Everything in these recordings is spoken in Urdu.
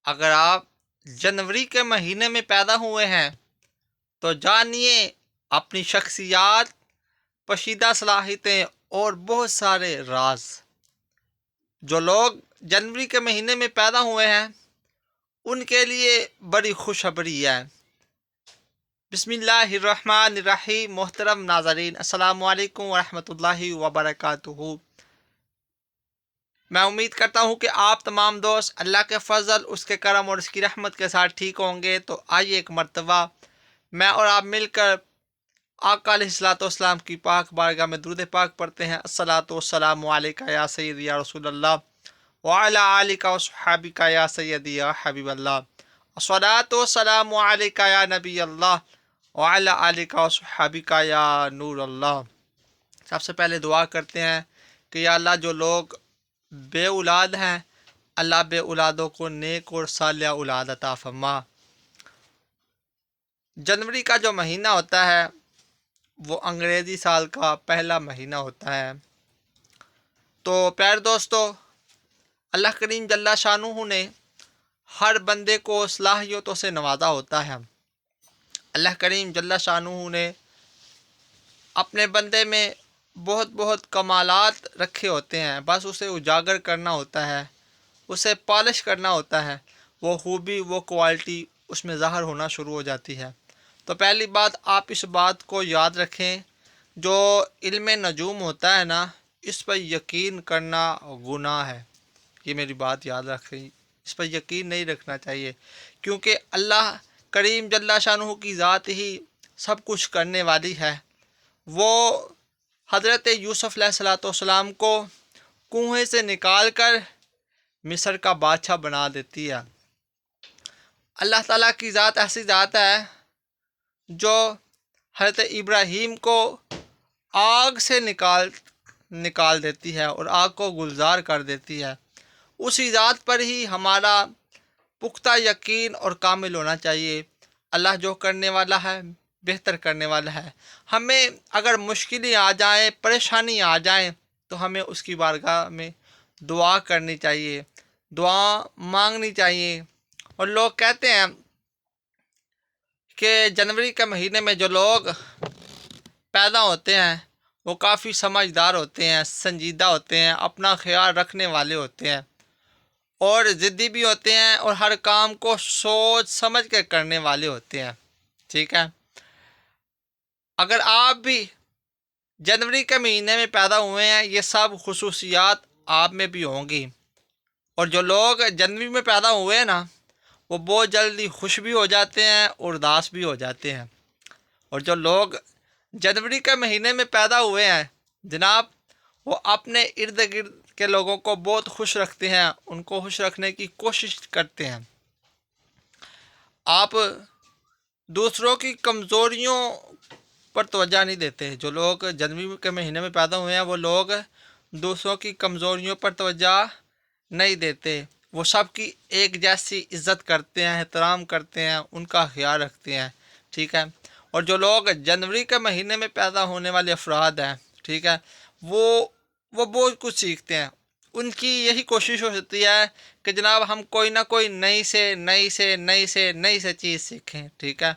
اگر آپ جنوری کے مہینے میں پیدا ہوئے ہیں تو جانیے اپنی شخصیات، پوشیدہ صلاحیتیں اور بہت سارے راز۔ جو لوگ جنوری کے مہینے میں پیدا ہوئے ہیں ان کے لیے بڑی خوشخبری ہے۔ بسم اللہ الرحمن الرحیم۔ محترم ناظرین، السلام علیکم ورحمۃ اللہ وبرکاتہ۔ میں امید کرتا ہوں کہ آپ تمام دوست اللہ کے فضل، اس کے کرم اور اس کی رحمت کے ساتھ ٹھیک ہوں گے۔ تو آئیے ایک مرتبہ میں اور آپ مل کر آقا علیہ الصلوۃ والسلام کی پاک بارگاہ میں درود پاک پڑھتے ہیں۔ الصلاۃ والسلام علیکہ یا سیدی یا رسول اللہ وعلی آلک وصحابک یا سیدی یا حبیب اللہ۔ الصلاۃ والسلام علیکہ یا نبی اللہ وعلی آلک وصحابک یا نور اللہ۔ سب سے پہلے دعا کرتے ہیں کہ یا اللہ، جو لوگ بے اولاد ہیں، اللہ بے اولادوں کو نیک اور صالح اولاد عطا فرما۔ جنوری کا جو مہینہ ہوتا ہے وہ انگریزی سال کا پہلا مہینہ ہوتا ہے۔ تو پیارے دوستو، اللہ کریم جل شانہ نے ہر بندے کو صلاحیتوں سے نوازا ہوتا ہے۔ اللہ کریم جل شانہ نے اپنے بندے میں بہت کمالات رکھے ہوتے ہیں، بس اسے اجاگر کرنا ہوتا ہے، اسے پالش کرنا ہوتا ہے، وہ خوبی، وہ کوالٹی اس میں ظاہر ہونا شروع ہو جاتی ہے۔ تو پہلی بات آپ اس بات کو یاد رکھیں، جو علم نجوم ہوتا ہے نا، اس پر یقین کرنا گناہ ہے۔ یہ میری بات یاد رکھیں، اس پر یقین نہیں رکھنا چاہیے، کیونکہ اللہ کریم جل شانہ کی ذات ہی سب کچھ کرنے والی ہے۔ وہ حضرت یوسف علیہ السلام کو کنویں سے نکال کر مصر کا بادشاہ بنا دیتی ہے۔ اللہ تعالیٰ کی ذات ایسی ذات ہے جو حضرت ابراہیم کو آگ سے نکال دیتی ہے اور آگ کو گلزار کر دیتی ہے۔ اسی ذات پر ہی ہمارا پختہ یقین اور کامل ہونا چاہیے۔ اللہ جو کرنے والا ہے بہتر کرنے والا ہے۔ ہمیں اگر مشکلیں آ جائیں، پریشانی آ جائیں، تو ہمیں اس کی بارگاہ میں دعا کرنی چاہیے، دعا مانگنی چاہیے۔ اور لوگ کہتے ہیں کہ جنوری کے مہینے میں جو لوگ پیدا ہوتے ہیں وہ کافی سمجھدار ہوتے ہیں، سنجیدہ ہوتے ہیں، اپنا خیال رکھنے والے ہوتے ہیں اور ضدی بھی ہوتے ہیں، اور ہر کام کو سوچ سمجھ کے کرنے والے ہوتے ہیں۔ ٹھیک ہے، اگر آپ بھی جنوری کے مہینے میں پیدا ہوئے ہیں، یہ سب خصوصیات آپ میں بھی ہوں گی۔ اور جو لوگ جنوری میں پیدا ہوئے ہیں نا، وہ بہت جلدی خوش بھی ہو جاتے ہیں اور اداس بھی ہو جاتے ہیں۔ اور جو لوگ جنوری کے مہینے میں پیدا ہوئے ہیں جناب، وہ اپنے ارد گرد کے لوگوں کو بہت خوش رکھتے ہیں، ان کو خوش رکھنے کی کوشش کرتے ہیں۔ آپ دوسروں کی کمزوریوں پر توجہ نہیں دیتے۔ جو لوگ جنوری کے مہینے میں پیدا ہوئے ہیں وہ لوگ دوسروں کی کمزوریوں پر توجہ نہیں دیتے، وہ سب کی ایک جیسی عزت کرتے ہیں، احترام کرتے ہیں، ان کا خیال رکھتے ہیں۔ ٹھیک ہے، اور جو لوگ جنوری کے مہینے میں پیدا ہونے والے افراد ہیں، ٹھیک ہے، وہ بہت کچھ سیکھتے ہیں۔ ان کی یہی کوشش ہوتی ہے کہ جناب ہم کوئی نہ کوئی نئی سے چیز سیکھیں۔ ٹھیک ہے،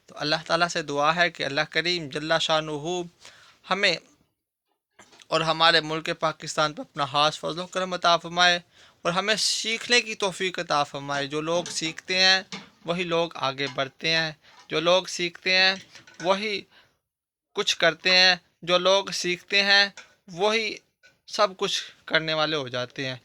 تو اللہ تعالیٰ سے دعا ہے کہ اللہ کریم جل شانہ ہمیں اور ہمارے ملک پاکستان پر اپنا خاص فضل و کرم عطا فرمائے اور ہمیں سیکھنے کی توفیق عطا فرمائے۔ جو لوگ سیکھتے ہیں وہی لوگ آگے بڑھتے ہیں، جو لوگ سیکھتے ہیں وہی کچھ کرتے ہیں، جو لوگ سیکھتے ہیں وہی سب کچھ کرنے والے ہو جاتے ہیں۔